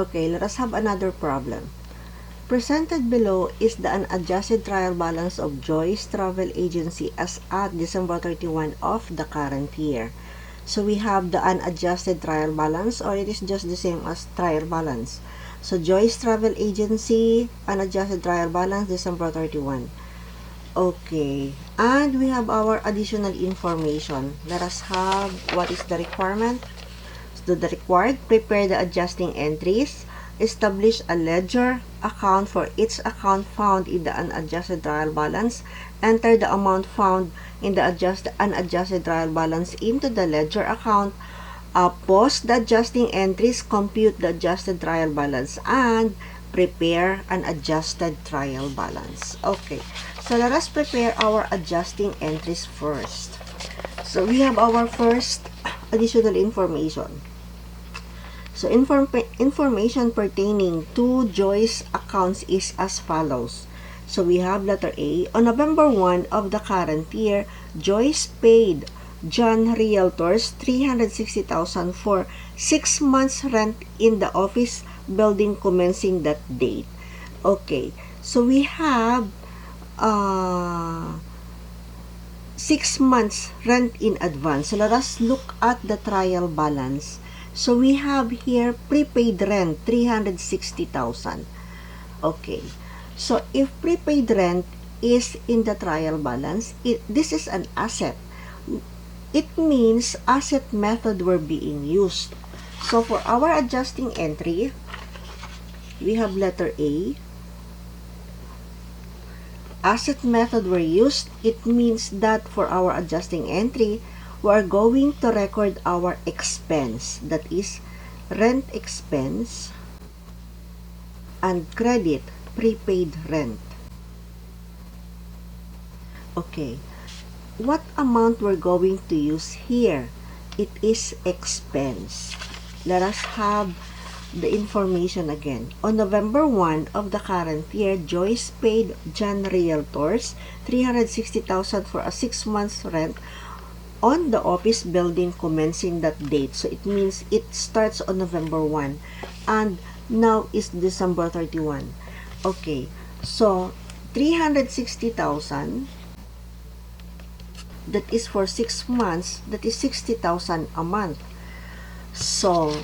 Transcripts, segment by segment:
Okay, let us have another problem. Presented below is the unadjusted trial balance of Joyce Travel Agency as at December 31 of the current year. So we have the unadjusted trial balance, or it is just the same as trial balance. So Joyce Travel Agency, unadjusted trial balance, December 31. Okay, and we have our additional information. Let us have what is the requirement. So the required, prepare the adjusting entries, establish a ledger account for each account found in the unadjusted trial balance, enter the amount found in the unadjusted trial balance into the ledger account, post the adjusting entries, compute the adjusted trial balance, and prepare an adjusted trial balance. Okay, so let us prepare our adjusting entries first. So we have our first additional information. So information pertaining to Joyce accounts is as follows. So we have letter A. On November 1 of the current year, Joyce paid John Realtors $360,000 for 6 months rent in the office building commencing that date. Okay, so we have 6 months rent in advance. So let us look at the trial balance. So we have here prepaid rent, 360,000. Okay. So if prepaid rent is in the trial balance, this is an asset. It means asset method were being used. So for our adjusting entry, we have letter A. Asset method were used. It means that for our adjusting entry, we are going to record our expense, that is rent expense, and credit prepaid rent. Okay, what amount we're going to use here? It is expense. Let us have the information again. On November 1 of the current year, Joyce paid John Realtors $360,000 for a 6 months rent on the office building commencing that date. So it means it starts on November 1 and now is December 31. Okay, so 360,000, that is for 6 months, that is 60,000 a month. So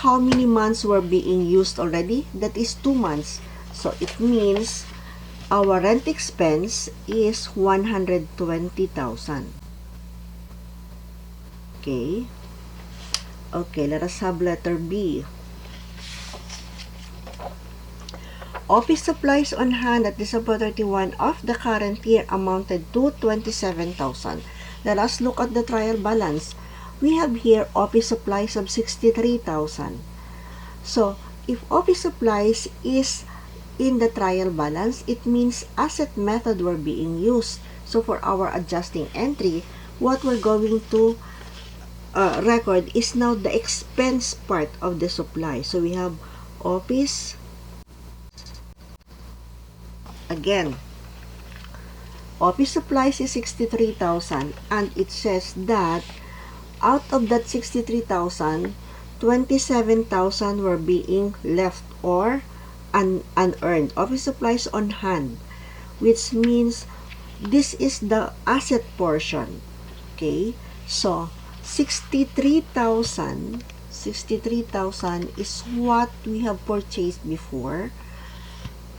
how many months were being used already? That is 2 months. So it means our rent expense is 120,000. Okay. Okay, let us have letter B. Office supplies on hand at December 31 of the current year amounted to 27,000. Let us look at the trial balance. We have here office supplies of 63,000. So, if office supplies is in the trial balance, it means asset method were being used. So, for our adjusting entry, what we're going to record is now the expense part of the supply. So, we have office. Again, office supplies is 63,000, and it says that out of that 63,000, 27,000 were being left or unearned. Office supplies on hand, which means this is the asset portion. Okay, so 63,000 is what we have purchased before,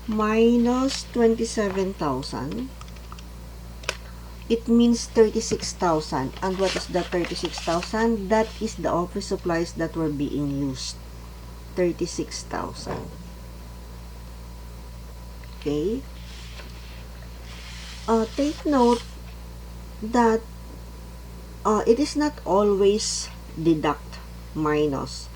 minus 27,000, it means 36,000. And what is the 36,000? That is the office supplies that were being used. 36,000. Okay. Take note that it is not always deduct minus.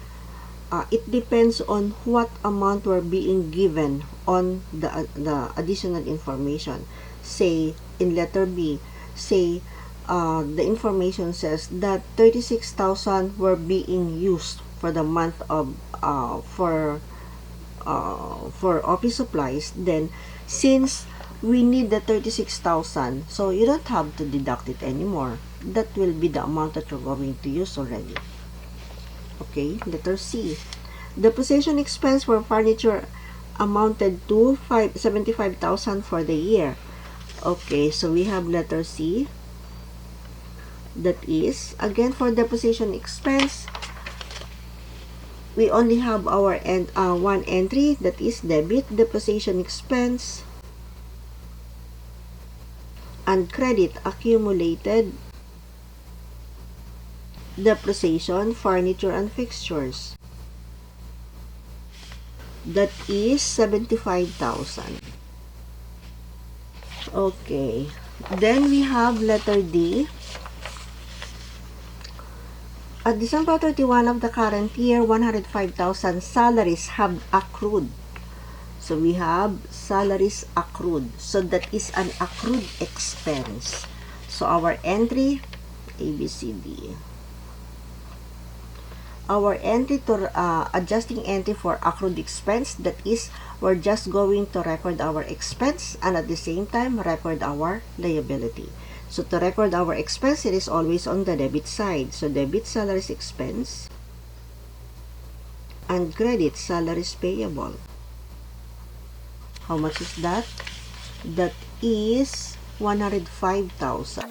It depends on what amount were being given on the additional information. Say in letter B, say the information says that 36,000 were being used for the month of for office supplies. Then since we need the 36,000, so you don't have to deduct it anymore. That will be the amount that you're going to use already. Okay, letter C. Depreciation expense for furniture amounted to 75,000 for the year. Okay, so we have letter C. That is, again, for depreciation expense, we only have our one entry, that is debit depreciation expense and credit accumulated depreciation furniture and fixtures. That is 75,000. Okay. Then we have letter D. At December 31 of the current year, 105,000 salaries have accrued. So we have salaries accrued. So that is an accrued expense. So our entry, A, B, C, D. Our entry to adjusting entry for accrued expense, that is, we're just going to record our expense and at the same time record our liability. So to record our expense, it is always on the debit side. So debit salaries expense and credit salaries payable. How much is that? That is 105,000.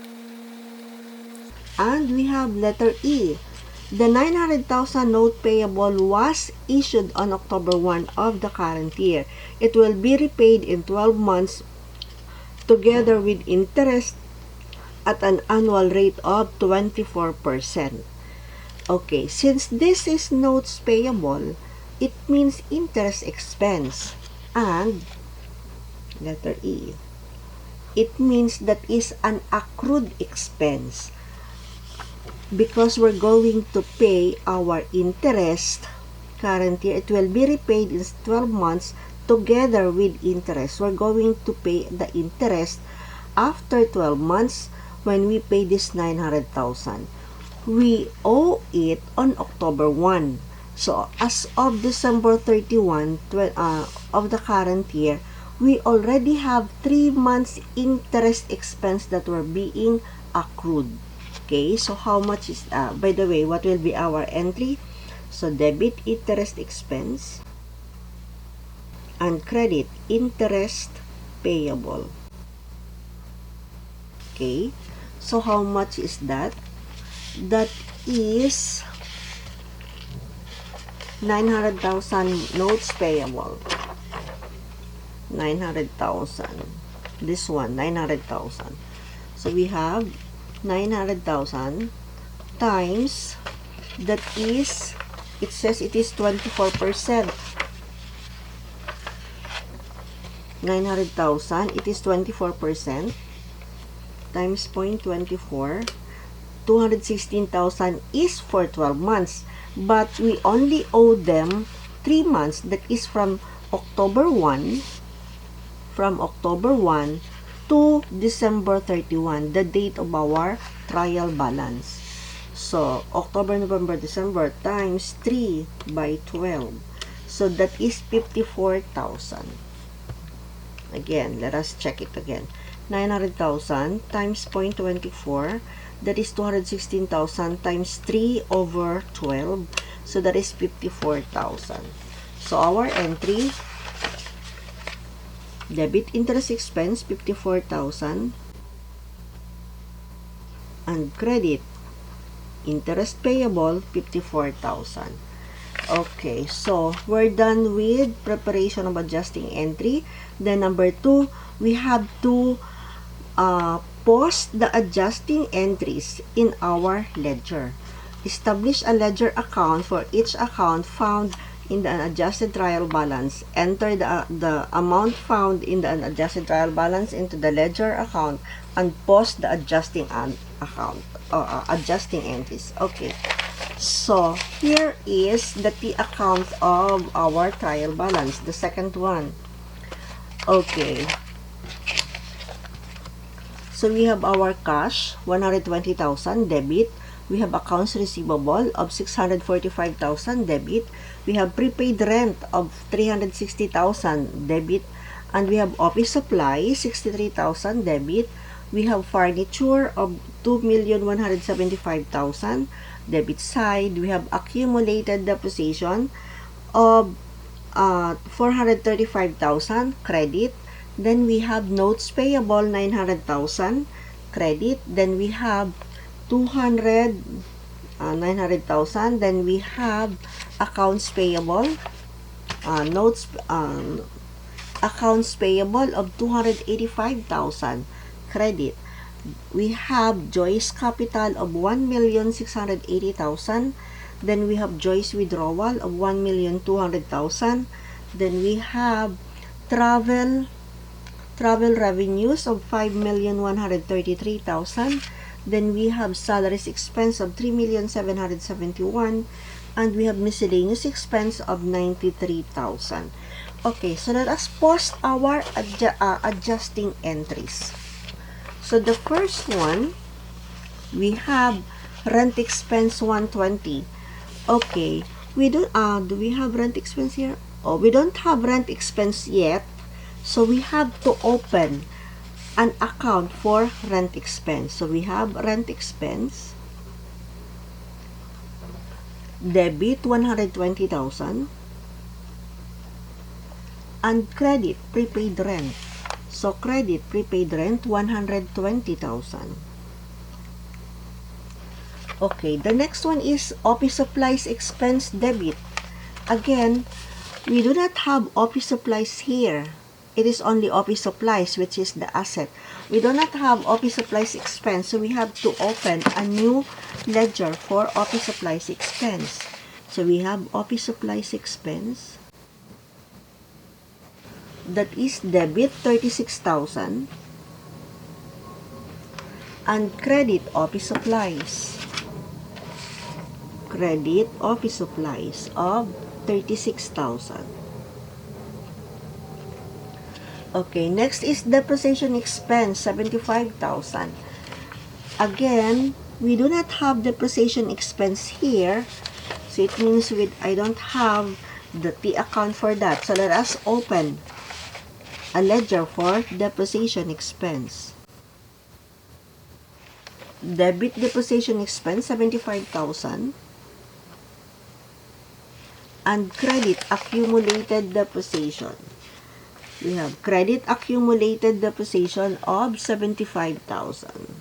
And we have letter E. The 900,000 note payable was issued on October 1 of the current year. It will be repaid in 12 months together with interest at an annual rate of 24%. Okay, since this is notes payable, it means interest expense. And letter E, it means that is an accrued expense. Because we're going to pay our interest current year, it will be repaid in 12 months together with interest. We're going to pay the interest after 12 months when we pay this 900,000. We owe it on October 1. So as of December 31 of the current year, we already have 3 months interest expense that were being accrued. Okay, so how much is, by the way, what will be our entry? So debit interest expense and credit interest payable. Okay, so how much is that? That is 900,000 notes payable. 900,000. This one, 900,000. So we have 900,000 times, that is, it says it is 24%. 900,000, it is 24% times 0.24. 216,000 is for 12 months, but we only owe them 3 months, that is from October 1 to December 31, the date of our trial balance. So October, November, December times 3 by 12. So that is 54,000. Again, let us check it again. 900,000 times 0.24, that is 216,000 times 3 over 12. So that is 54,000. So our entry, debit interest expense 54,000 and credit interest payable 54,000. Okay, so we're done with preparation of adjusting entry. Then number 2, we have to post the adjusting entries in our ledger. Establish a ledger account for each account found in the unadjusted trial balance. Enter the amount found in the unadjusted trial balance into the ledger account and post the adjusting account adjusting entries. Okay, so here is the T account of our trial balance, the second one. Okay, so we have our cash 120,000 debit. We have accounts receivable of 645,000 debit. We have prepaid rent of 360,000 debit. And we have office supply 63,000 debit. We have furniture of 2,175,000 debit side. We have accumulated depreciation of 435,000 credit. Then we have notes payable 900,000 credit. Then we have 900,000. Then we have accounts payable, accounts payable of 285,000 credit. We have Joyce capital of 1,680,000. Then we have Joyce withdrawal of 1,200,000. Then we have travel revenues of 5,133,000. Then we have salaries expense of 3,771,000, and we have miscellaneous expense of 93,000. Okay, so let us post our adjusting entries. So the first one, we have rent expense 120. Okay, do we have rent expense here? Oh, we don't have rent expense yet. So we have to open an account for rent expense. So we have rent expense, debit 120,000, and credit prepaid rent. So credit prepaid rent 120,000. Okay, the next one is office supplies expense debit. Again, we do not have office supplies here. It is only office supplies, which is the asset. We do not have office supplies expense, so we have to open a new ledger for office supplies expense. So we have office supplies expense. That is debit 36,000 and credit office supplies. Credit office supplies of 36,000. Okay, next is depreciation expense 75,000. Again, we do not have depreciation expense here, so it means I don't have the T account for that. So let us open a ledger for depreciation expense. Debit depreciation expense 75,000 and credit accumulated depreciation. We have credit accumulated depreciation of 75,000.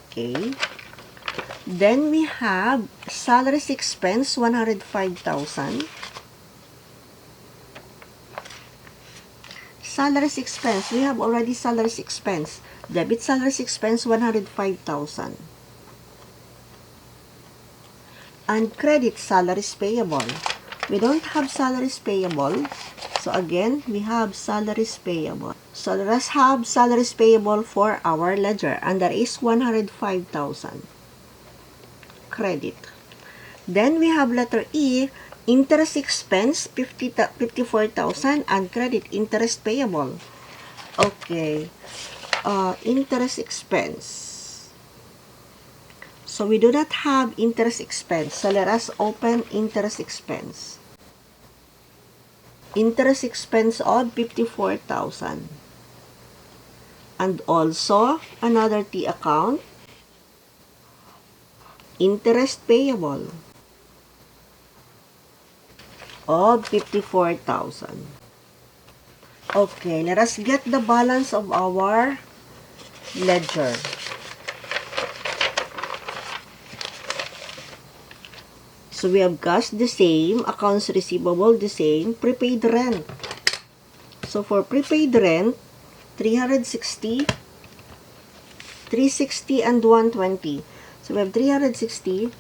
Okay. Then we have salaries expense 105,000. Salaries expense, we have already salaries expense. Debit salaries expense 105,000. And credit salaries payable. We don't have salaries payable. So again, we have salaries payable. So let us have salaries payable for our ledger, and that is 105,000. Credit. Then we have letter E, interest expense 54,000 and credit interest payable. Okay. Interest expense. So we do not have interest expense. So let us open interest expense. Interest expense of 54,000. And also another T account. Interest payable of 54,000. Okay, let us get the balance of our ledger. So we have cash the same, accounts receivable the same, prepaid rent. So for prepaid rent, 360, 360 and 120. So we have 360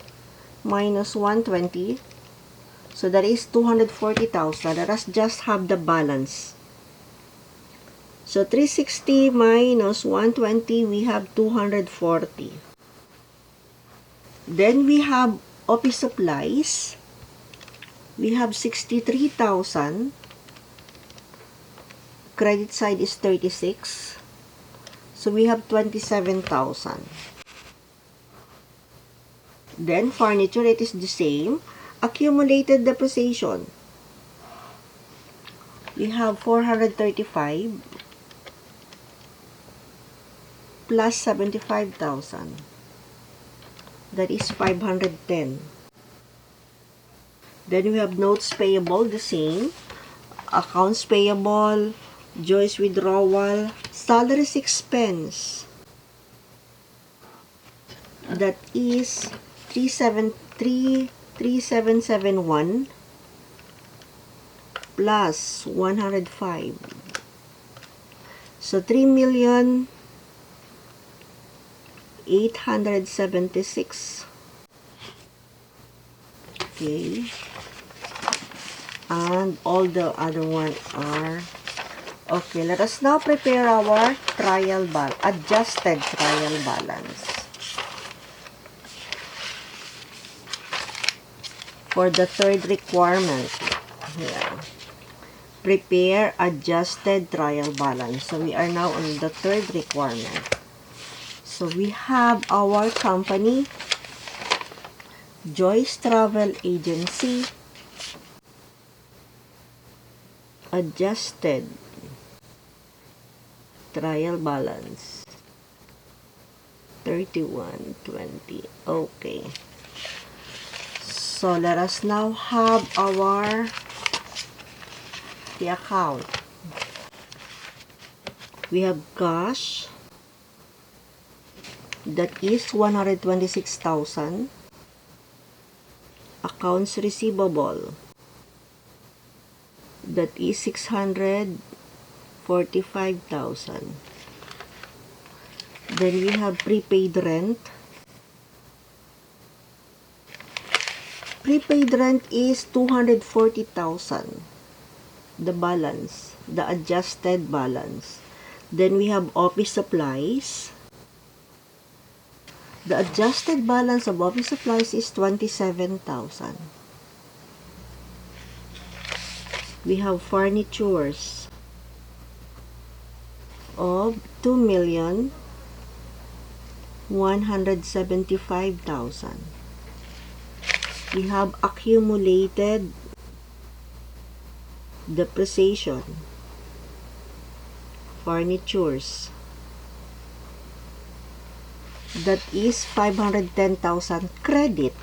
minus 120. So that is 240,000. Let us just have the balance. So 360 minus 120, we have 240. Then we have office supplies. We have 63,000. Credit side is 36. So we have 27,000. Then furniture, it is the same. Accumulated depreciation. We have 435 plus 75,000. That is 510. Then we have notes payable, the same. Accounts payable, Joyce withdrawal, salaries expense. That is 3771 plus 105. So 3,876,000. Okay. And all the other one are okay. Let us now prepare our adjusted trial balance. For the third requirement, here, prepare adjusted trial balance. So we are now on the third requirement. So we have our company, Joyce Travel Agency, adjusted trial balance 3120. Okay. So let us now have the account. We have cash, that is 126,000. Accounts receivable, that is 645,000. Then we have prepaid rent. Prepaid rent is 240,000. The balance, the adjusted balance. Then we have office supplies. The adjusted balance of office supplies is 27,000. We have furnitures of 2,175,000. We have accumulated depreciation, furnitures, that is 510,000 credit.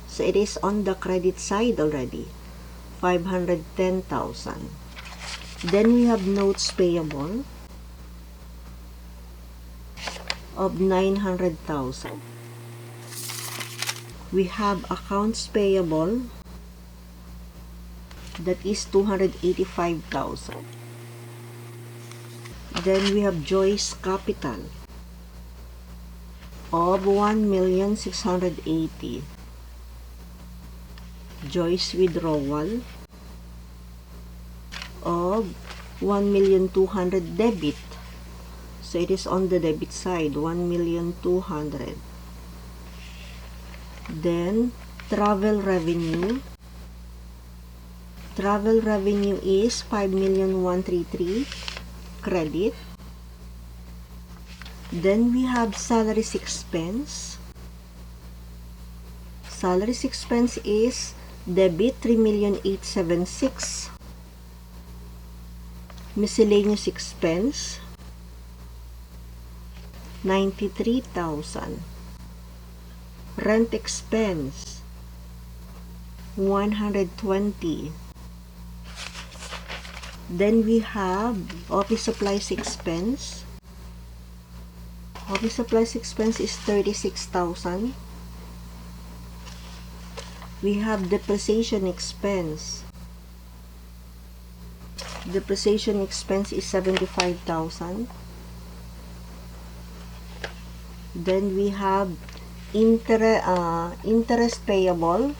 So it is on the credit side already, 510,000. Then we have notes payable of 900,000. We have accounts payable, that is 285,000. Then we have Joyce capital of 1,680,000. Joyce withdrawal of 1,200,000 debit. So it is on the debit side, 1,200,000. Then travel revenue. Travel revenue is 5,133,000 credit. Then we have salaries expense. Salaries expense is debit 3,876,000. Miscellaneous expense 93,000. Rent expense 120,000. Then we have office supplies expense. Office supplies expense is 36,000. We have depreciation expense. Depreciation expense is 75,000. Then we have interest payable.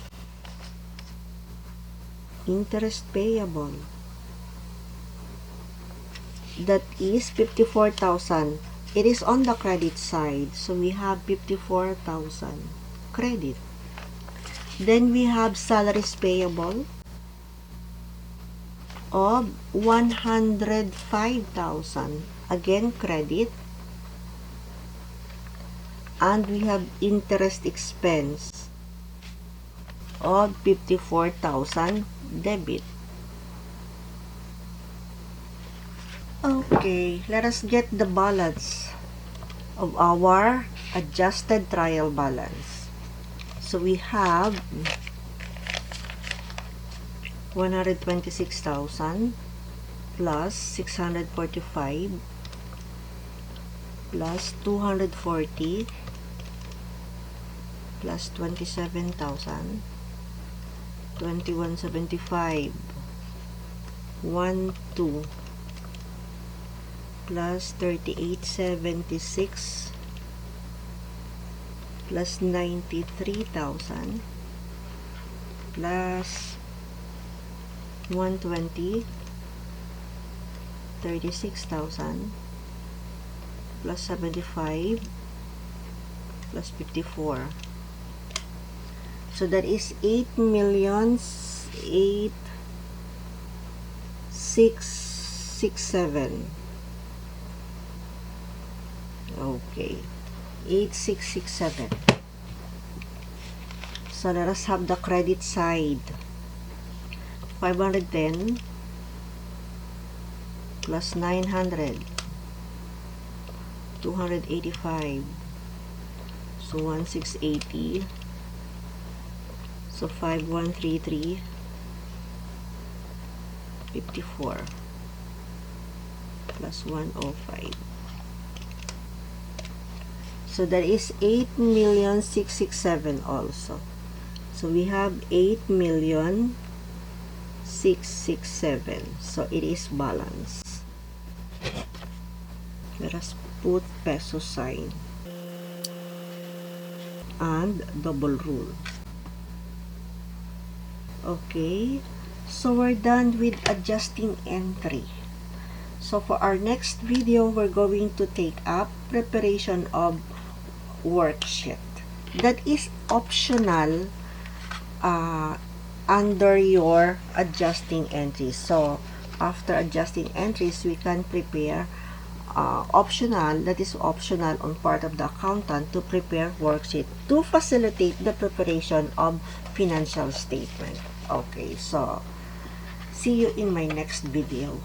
Interest payable, that is 54,000. It is on the credit side, so we have 54,000 credit. Then we have salaries payable of 105,000, again credit. And we have interest expense of 54,000 debit. Okay, let us get the balance of our adjusted trial balance. So we have 126,000 plus 645 plus 240 plus 27,000, 2175, 12 plus 3876 plus 93,000 plus 120, 36,000 plus 75 plus 54. So that is 8,667. Okay, 8667. So let us have the credit side. 510 plus 900, 285. So 1680. So 5133, 54 plus 105. So that is 8,667 also. So we have 8,667. So it is balanced. Let us put peso sign and double rule. Okay, so we're done with adjusting entry. So for our next video, we're going to take up preparation of worksheet. That is optional under your adjusting entries. So after adjusting entries, we can prepare optional, that is optional on part of the accountant to prepare worksheet to facilitate the preparation of financial statement. Okay, so see you in my next video.